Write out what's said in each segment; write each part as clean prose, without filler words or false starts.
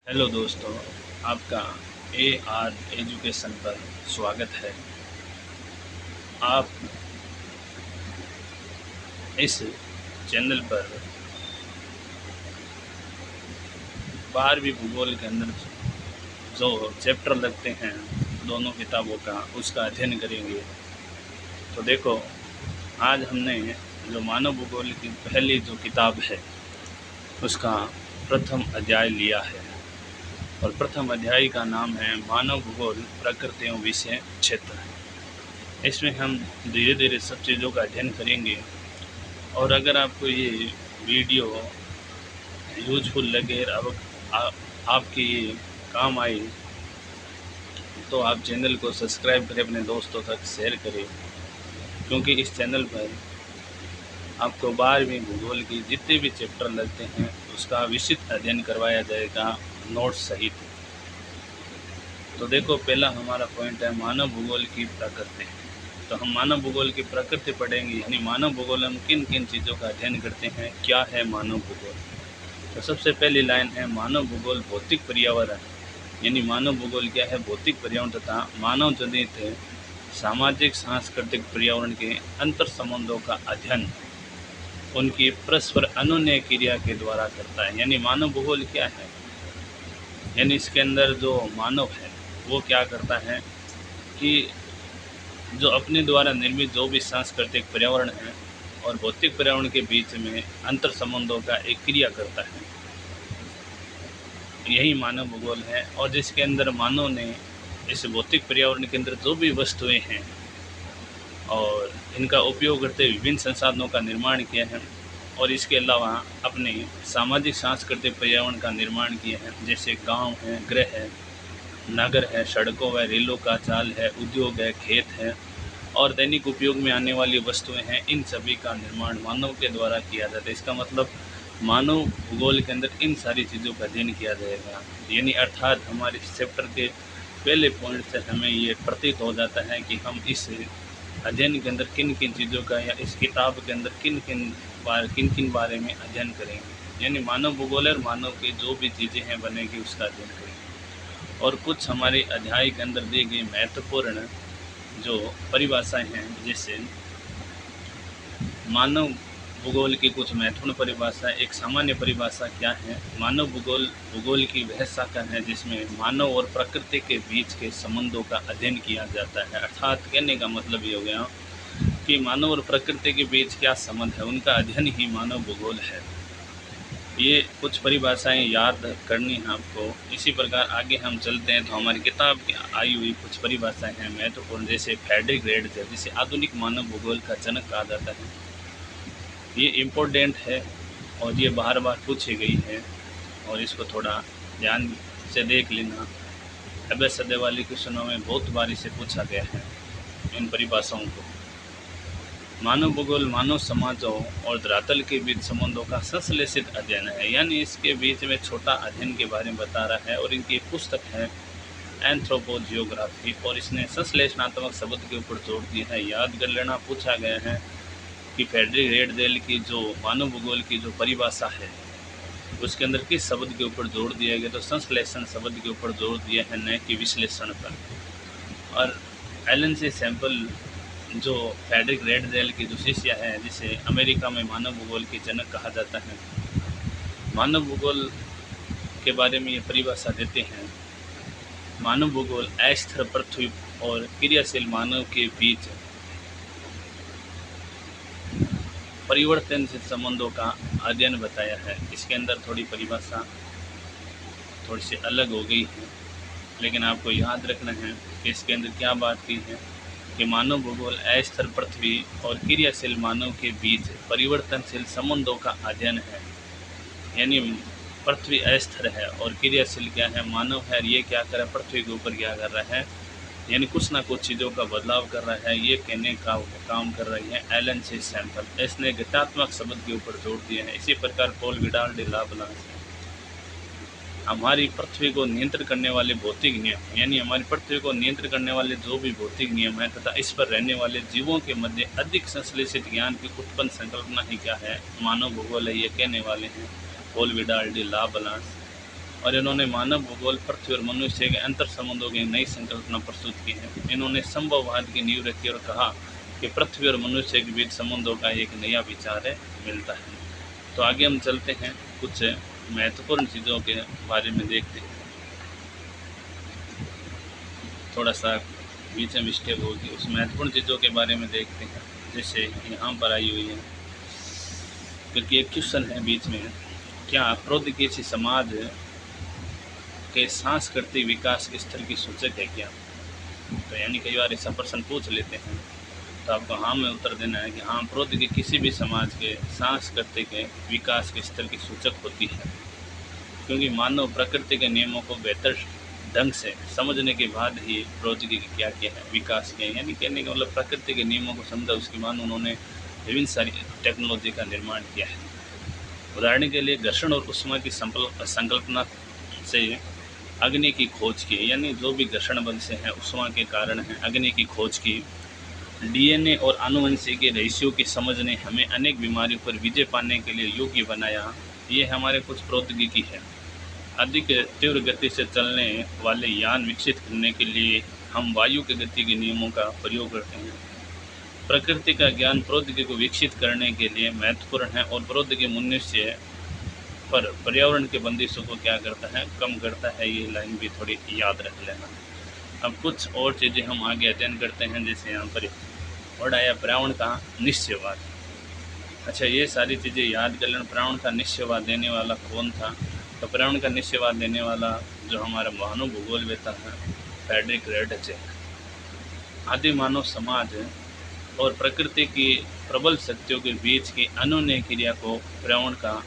Hello दोस्तों, आपका AR education पर स्वागत है। आप इस चैनल पर 12वीं भूगोल के अंदर जो चैप्टर लगते हैं दोनों किताबों का, उसका अध्ययन करेंगे। तो देखो, आज हमने जो मानव भूगोल की पहली जो किताब है उसका प्रथम अध्याय लिया है और प्रथम अध्याय का नाम है मानव भूगोल प्रकृति एवं विषय क्षेत्र। इसमें हम धीरे धीरे सब चीज़ों का अध्ययन करेंगे और अगर आपको ये वीडियो यूजफुल लगे और आपके ये काम आए तो आप चैनल को सब्सक्राइब करें, अपने दोस्तों तक शेयर करें, क्योंकि इस चैनल पर आपको 12वीं भूगोल की जितने भी चैप्टर लगते हैं उसका विस्तृत अध्ययन करवाया जाएगा नोट्स सहित। तो देखो, पहला हमारा पॉइंट है मानव भूगोल की प्रकृति। तो हम मानव भूगोल की प्रकृति पढ़ेंगे, यानी मानव भूगोल हम किन किन चीज़ों का अध्ययन करते हैं, क्या है मानव भूगोल। तो सबसे पहली लाइन है मानव भूगोल भौतिक पर्यावरण, यानी मानव भूगोल क्या है, भौतिक पर्यावरण तथा मानव जनित सामाजिक सांस्कृतिक पर्यावरण के अंतर संबंधों का अध्ययन उनकी परस्पर अनन्य क्रिया के द्वारा करता है। यानी मानव भूगोल क्या है, यानी इसके अंदर जो मानव है वो क्या करता है कि जो अपने द्वारा निर्मित जो भी सांस्कृतिक पर्यावरण है और भौतिक पर्यावरण के बीच में अंतर संबंधों का एक क्रिया करता है, यही मानव भूगोल है। और जिसके अंदर मानव ने इस भौतिक पर्यावरण के अंदर जो भी वस्तुएं हैं और इनका उपयोग करते विभिन्न संसाधनों का निर्माण किया है और इसके अलावा अपने सामाजिक सांस्कृतिक पर्यावरण का निर्माण किया है, जैसे गांव है, गृह है, नगर है, सड़कों व रेलों का जाल है, उद्योग है, खेत है और दैनिक उपयोग में आने वाली वस्तुएं हैं। इन सभी का निर्माण मानव के द्वारा किया जाता है। इसका मतलब मानव भूगोल के अंदर इन सारी चीज़ों का अध्ययन किया जाएगा। यानी अर्थात हमारे इस चैप्टर के पहले पॉइंट से हमें ये प्रतीत हो जाता है कि हम इस अध्ययन के अंदर किन किन चीज़ों का या इस किताब के अंदर किन किन बारे में अध्ययन करेंगे। यानी मानव भूगोल और मानव की जो भी चीज़ें हैं बनेगी उसका अध्ययन करेंगे। और कुछ हमारे अध्याय के अंदर दी गई महत्वपूर्ण जो परिभाषाएं हैं, जैसे मानव भूगोल की कुछ महत्वपूर्ण परिभाषा। एक सामान्य परिभाषा क्या है, मानव भूगोल की वह शाखा है जिसमें मानव और प्रकृति के बीच के संबंधों का अध्ययन किया जाता है। अर्थात कहने का मतलब ये हो गया कि मानव और प्रकृति के बीच क्या संबंध है, उनका अध्ययन ही मानव भूगोल है। ये कुछ परिभाषाएं याद करनी है आपको। इसी प्रकार आगे हम चलते हैं तो हमारी किताब की आई हुई कुछ परिभाषाएं हैं महत्वपूर्ण, जैसे फ्रेडरिक रेडजर, जिसे आधुनिक मानव भूगोल का जनक कहा जाता है। ये इम्पोर्टेंट है और ये बार बार पूछी गई है और इसको थोड़ा ध्यान से देख लेना। अभ्यास वाली क्वेश्चनों में बहुत बार इसे पूछा गया है इन परिभाषाओं को। मानव भूगोल मानव समाजों और धरातल के बीच संबंधों का संश्लेषित अध्ययन है, यानी इसके बीच में छोटा अध्ययन के बारे में बता रहा है। और इनकी पुस्तक है एंथ्रोपोजियोग्राफी और इसने संश्लेषणात्मक शब्द के ऊपर जोर दिया है। याद कर लेना, पूछा गया है कि फ्रेडरिक रेडजेल की जो मानव भूगोल की जो परिभाषा है उसके अंदर किस शब्द के ऊपर जोर दिया गया, तो संश्लेषण शब्द के ऊपर जोर दिया है, न कि विश्लेषण पर। और एलन सी सैम्पल जो फ्रेडरिक रेडजेल की जो शिष्य है, जिसे अमेरिका में मानव भूगोल की जनक कहा जाता है, मानव भूगोल के बारे में ये परिभाषा देते हैं। मानव भूगोल अस्थिर पृथ्वी और क्रियाशील मानव के बीच परिवर्तनशील संबंधों का अध्ययन बताया है। इसके अंदर थोड़ी परिभाषा थोड़ी सी अलग हो गई है, लेकिन आपको याद रखना है कि इसके अंदर क्या बात की है कि मानव भूगोल अस्थिर पृथ्वी और क्रियाशील मानव के बीच परिवर्तनशील संबंधों का अध्ययन है। यानी पृथ्वी अस्थिर है और क्रियाशील क्या है, मानव है। ये क्या कर रहा है, पृथ्वी के ऊपर क्या कर रहा है, यानी कुछ ना कुछ चीज़ों का बदलाव कर रहा है। ये कहने का काम कर रही है एलन सी सैम्पल। इसने घटात्मक शब्द के ऊपर जोर दिया है। इसी प्रकार पॉल विडाल डे लाब्लांस हमारी पृथ्वी को नियंत्रित करने वाले भौतिक नियम, यानी हमारी पृथ्वी को नियंत्रित करने वाले जो भी भौतिक नियम है तथा इस पर रहने वाले जीवों के मध्य अधिक संश्लेषित ज्ञान की उत्पन्न संकल्पना ही क्या है, मानव भूगोल है। ये कहने वाले हैं पॉल विडाल डे लाब्लांस। और इन्होंने मानव भूगोल, पृथ्वी और मनुष्य के अंतर संबंधों की नई संकल्पना प्रस्तुत की है। इन्होंने संभववाद की नींव रखी और कहा कि पृथ्वी और मनुष्य के बीच संबंधों का एक नया विचार मिलता है। तो आगे हम चलते हैं, कुछ महत्वपूर्ण चीज़ों के बारे में देखते हैं। थोड़ा सा बीच में मिस्टेक होगी, उस महत्वपूर्ण चीज़ों के बारे में देखते हैं। जैसे यहाँ पर आई हुई है, क्योंकि एक क्वेश्चन है बीच में, क्या प्रौद्योगिकी समाज के सांस्कृतिक विकास के स्तर की सूचक है क्या? तो यानी कई बार ऐसा प्रश्न पूछ लेते हैं, तो आपको हाँ में उत्तर देना है कि हाँ, प्रौद्योगिकी किसी भी समाज के सांस्कृतिक विकास के स्तर की सूचक होती है, क्योंकि मानव प्रकृति के नियमों को बेहतर ढंग से समझने के बाद ही प्रौद्योगिकी क्या है विकास किया। यानी कहने का मतलब प्रकृति के नियमों को समझा, उसके बाद उन्होंने विभिन्न सारी टेक्नोलॉजी का निर्माण किया है। उदाहरण के लिए घर्षण और ऊष्मा की संकल्पना से अग्नि की खोज की, यानी जो भी घर्षण बल से है, ऊष्मा के कारण है, अग्नि की खोज की। डीएनए और आनुवंशिक रहस्यों की समझ ने हमें अनेक बीमारियों पर विजय पाने के लिए योग्य बनाया। ये हमारे कुछ प्रौद्योगिकी है। अधिक तीव्र गति से चलने वाले यान विकसित करने के लिए हम वायु के गति के नियमों का प्रयोग करते हैं। प्रकृति का ज्ञान प्रौद्योगिकी को विकसित करने के लिए महत्वपूर्ण है और प्रौद्योगिकी मनुष्य पर पर्यावरण के बंदिशों को क्या करता है, कम करता है। ये लाइन भी थोड़ी याद रख लेना। अब कुछ और चीज़ें हम आगे अध्ययन करते हैं, जैसे यहाँ पर वर्ड आया पर्यावरण का निश्चयवाद। अच्छा, ये सारी चीज़ें याद कर लेना। पर्यावरण का निश्चयवाद देने वाला कौन था? तो पर्यावरण का निश्चयवाद देने वाला जो हमारा मानव भूगोलवेत्ता है, फ्रेडरिक रेडजे। आदि मानव समाज और प्रकृति की प्रबल शक्तियों के बीच की अनोन्य क्रिया को पर्यावरण का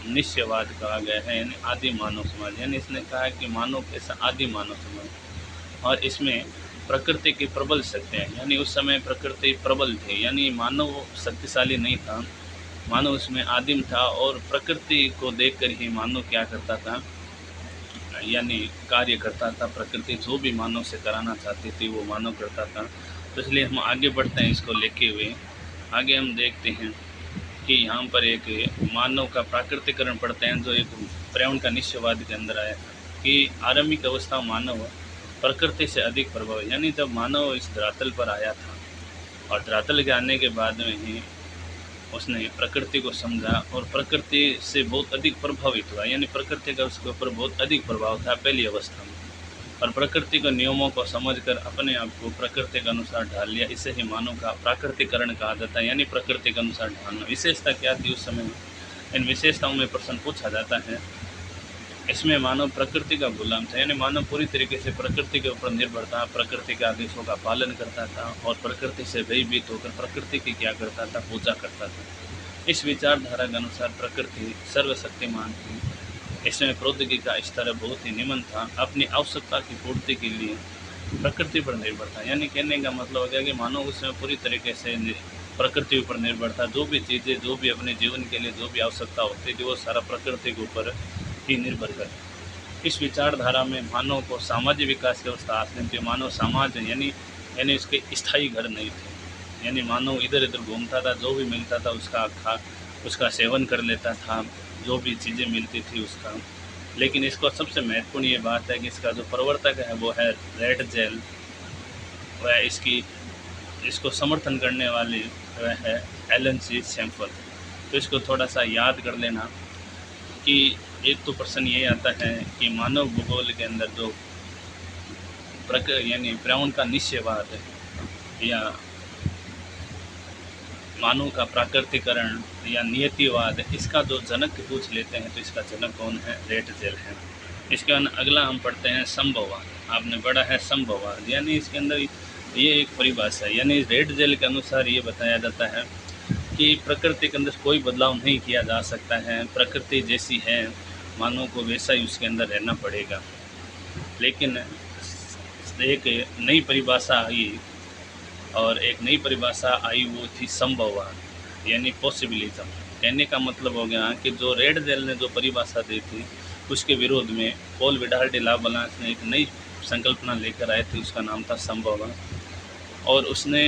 निश्चयवाद कहा गया है, यानी आदि मानव समाज। यानी इसने कहा कि मानव कैसा आदि मानव समाज, और इसमें प्रकृति की प्रबल शक्तियाँ, यानी उस समय प्रकृति प्रबल थी, यानी मानव शक्तिशाली नहीं था, मानव उसमें आदिम था और प्रकृति को देखकर ही मानव क्या करता था, यानी कार्य करता था। प्रकृति जो भी मानव से कराना चाहती थी वो मानव करता था। तो इसलिए हम आगे बढ़ते हैं इसको लेके हुए। आगे हम देखते हैं कि यहाँ पर एक मानव का प्राकृतिकरण पढ़ते हैं, जो एक पर्यावरण का निश्चयवाद के अंदर आया कि आरंभिक अवस्था मानव प्रकृति से अधिक प्रभाव, यानी जब मानव इस धरातल पर आया था और धरातल के आने के बाद में ही उसने प्रकृति को समझा और प्रकृति से बहुत अधिक प्रभावित हुआ, यानी प्रकृति का उसके ऊपर बहुत अधिक प्रभाव था पहली अवस्था में, और प्रकृति के नियमों को समझकर अपने आप को प्रकृति के अनुसार ढाल लिया। इसे ही मानव का प्राकृतिकरण कहा जाता है, यानी प्रकृति के अनुसार ढालना। विशेषता क्या थी उस समय? इन विशेषताओं में प्रश्न पूछा जाता है। इसमें मानव प्रकृति का गुलाम था, यानी मानव पूरी तरीके से प्रकृति के ऊपर निर्भर था, प्रकृति के आदेशों का पालन करता था और प्रकृति से भयभीत होकर प्रकृति की क्या करता था, पूजा करता था। इस विचारधारा के अनुसार प्रकृति सर्वशक्तिमान थी। इसमें प्रौद्योगिकी का स्तर बहुत ही निम्न था। अपनी आवश्यकता की पूर्ति के लिए प्रकृति पर निर्भर था, यानी कहने का मतलब हो गया कि मानव उसमें पूरी तरीके से प्रकृति पर निर्भर था। जो भी चीज़ें, जो भी अपने जीवन के लिए जो भी आवश्यकता होती थी, वो सारा प्रकृति के ऊपर ही निर्भर कर। इस विचारधारा में मानव को सामाजिक विकास की अवस्था हासिल थी। मानव समाज यानी उसके स्थायी घर नहीं थे, यानी मानव इधर इधर घूमता था, जो भी मिलता था उसका सेवन कर लेता था, जो भी चीज़ें मिलती थी उसका। लेकिन इसको सबसे महत्वपूर्ण ये बात है कि इसका जो प्रवर्तक है वो है रेडजेल, वह इसको समर्थन करने वाली वह है एलन सी सैम्पल। तो इसको थोड़ा सा याद कर लेना कि एक तो प्रश्न ये आता है कि मानव भूगोल के अंदर जो यानी पर्यावरण का निश्चयवाद है या मानव का प्राकृतिकरण या नियतिवाद, इसका जो जनक पूछ लेते हैं तो इसका जनक कौन है? रेडजेल है। इसके अगला हम पढ़ते हैं संभववाद। आपने पढ़ा है संभववाद, यानी इसके अंदर ये एक परिभाषा है, यानी रेडजेल के अनुसार ये बताया जाता है कि प्रकृति के अंदर कोई बदलाव नहीं किया जा सकता है, प्रकृति जैसी है मानव को वैसा ही उसके अंदर रहना पड़ेगा। लेकिन एक नई परिभाषा आई, और एक नई परिभाषा आई वो थी संभववाद, यानी पॉसिबिलिज्म। कहने का मतलब हो गया कि जो रेडजेल ने जो परिभाषा दी थी उसके विरोध में पॉल विडाल डी ला बालांस ने एक नई संकल्पना लेकर आए थे, उसका नाम था संभववाद। और उसने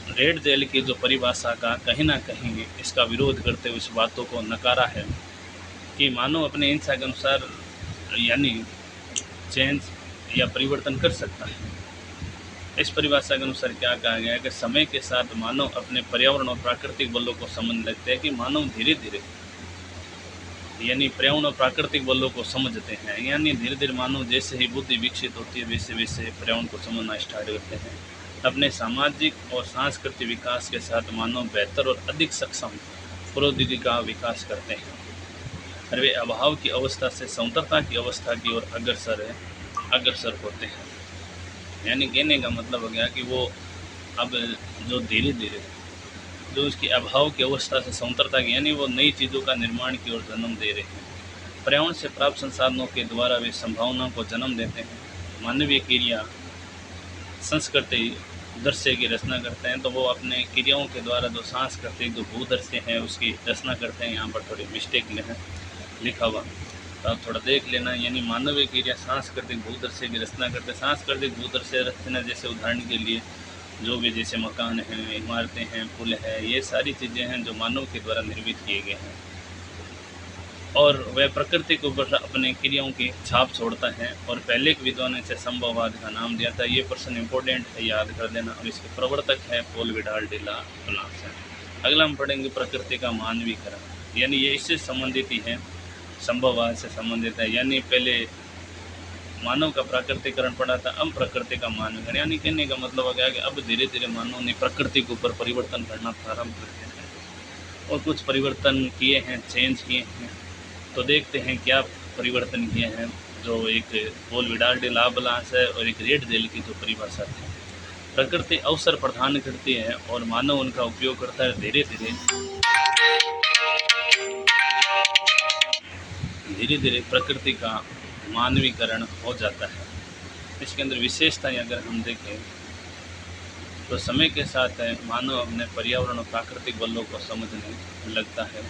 रेडजेल की जो परिभाषा का कहीं ना कहीं इसका विरोध करते हुए इस बातों को नकारा है कि मानव अपने इच्छा के अनुसार यानी चेंज या परिवर्तन कर सकता है। इस परिभाषा के अनुसार क्या कहा गया है कि समय के साथ मानव अपने पर्यावरण और प्राकृतिक बलों को समझने लगते हैं कि मानव धीरे धीरे यानी पर्यावरण और प्राकृतिक बलों को समझते हैं, यानी धीरे धीरे मानव जैसे ही बुद्धि विकसित होती है वैसे वैसे पर्यावरण को समझना स्टार्ट करते हैं। अपने सामाजिक और सांस्कृतिक विकास के साथ मानव बेहतर और अधिक सक्षम प्रौद्योगिकी का विकास करते हैं और वे अभाव की अवस्था से संतरता की अवस्था की ओर अग्रसर होते हैं। यानी कहने का मतलब हो गया कि वो अब जो धीरे धीरे जो उसकी अभाव की अवस्था से संतरता की यानी वो नई चीज़ों का निर्माण की ओर जन्म दे रहे हैं। पर्यावरण से प्राप्त संसाधनों के द्वारा वे संभावनाओं को जन्म देते हैं। मानवीय क्रिया संस्कृति दृश्य की रचना करते हैं, तो वो अपने क्रियाओं के द्वारा जो सांस्कृतिक जो भूदृश्य हैं उसकी रचना करते हैं। यहाँ पर थोड़ी मिस्टेक लिखा हुआ तो आप थोड़ा देख लेना। यानी मानवीय क्रिया सांस्कृतिक भूदृश्य की रचना करते हैं। सांस्कृतिक भूदृश्य रचना जैसे उदाहरण के लिए जो भी जैसे मकान हैं, इमारतें हैं, पुल है, ये सारी चीज़ें हैं जो मानव के द्वारा निर्मित किए गए हैं और वह प्रकृति के ऊपर अपने क्रियाओं की छाप छोड़ता है। और पहले के विद्वान ने इसे संभववाद का नाम दिया था। ये प्रश्न इंपॉर्टेंट है, याद कर देना। और इसके प्रवर्तक है पॉल विडाल डिला प्लास है। अगला हम पढ़ेंगे प्रकृति का मानवीकरण, यानी ये इससे संबंधित ही है, संभववाद से संबंधित है। यानी पहले मानव का प्राकृतिकरण पड़ा था, अब प्रकृति का मानवीकरण। यानी कहने का मतलब हो गया कि अब धीरे धीरे मानव ने प्रकृति के ऊपर परिवर्तन करना प्रारंभ कर दिया है और कुछ परिवर्तन किए हैं, चेंज किए हैं। तो देखते हैं क्या परिवर्तन किए हैं। जो एक पॉल विडाल डिला प्लास है और एक रेड जेल की जो परिभाषा थी, प्रकृति अवसर प्रदान करती है और मानव उनका उपयोग करता है। धीरे धीरे प्रकृति का मानवीकरण हो जाता है। इसके अंदर विशेषताएं अगर हम देखें तो समय के साथ मानव अपने पर्यावरण और प्राकृतिक बलों को समझने लगता है।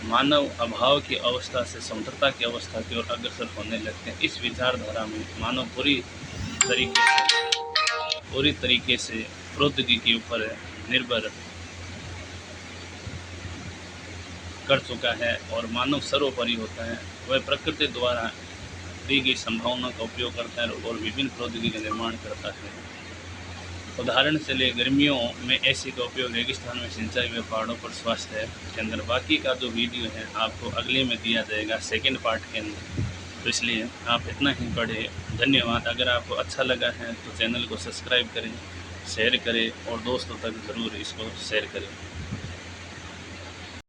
मानव अभाव की अवस्था से संतरता की अवस्था की ओर अग्रसर होने लगते हैं। इस विचारधारा में मानव पूरी तरीके से प्रौद्योगिकी के ऊपर निर्भर कर चुका है और मानव सर्वोपरि होता है। वह प्रकृति द्वारा दी गई संभावना का उपयोग करता है और विभिन्न प्रौद्योगिकी का निर्माण करता है। उदाहरण से ले गर्मियों में एसी का उपयोग, रेगिस्तान में सिंचाई व पहाड़ों पर स्वास्थ्य के अंदर। बाकी का जो वीडियो है आपको अगले में दिया जाएगा सेकंड पार्ट के अंदर, तो इसलिए आप इतना ही पढ़ें। धन्यवाद। अगर आपको अच्छा लगा है तो चैनल को सब्सक्राइब करें, शेयर करें और दोस्तों तक ज़रूर इसको शेयर करें।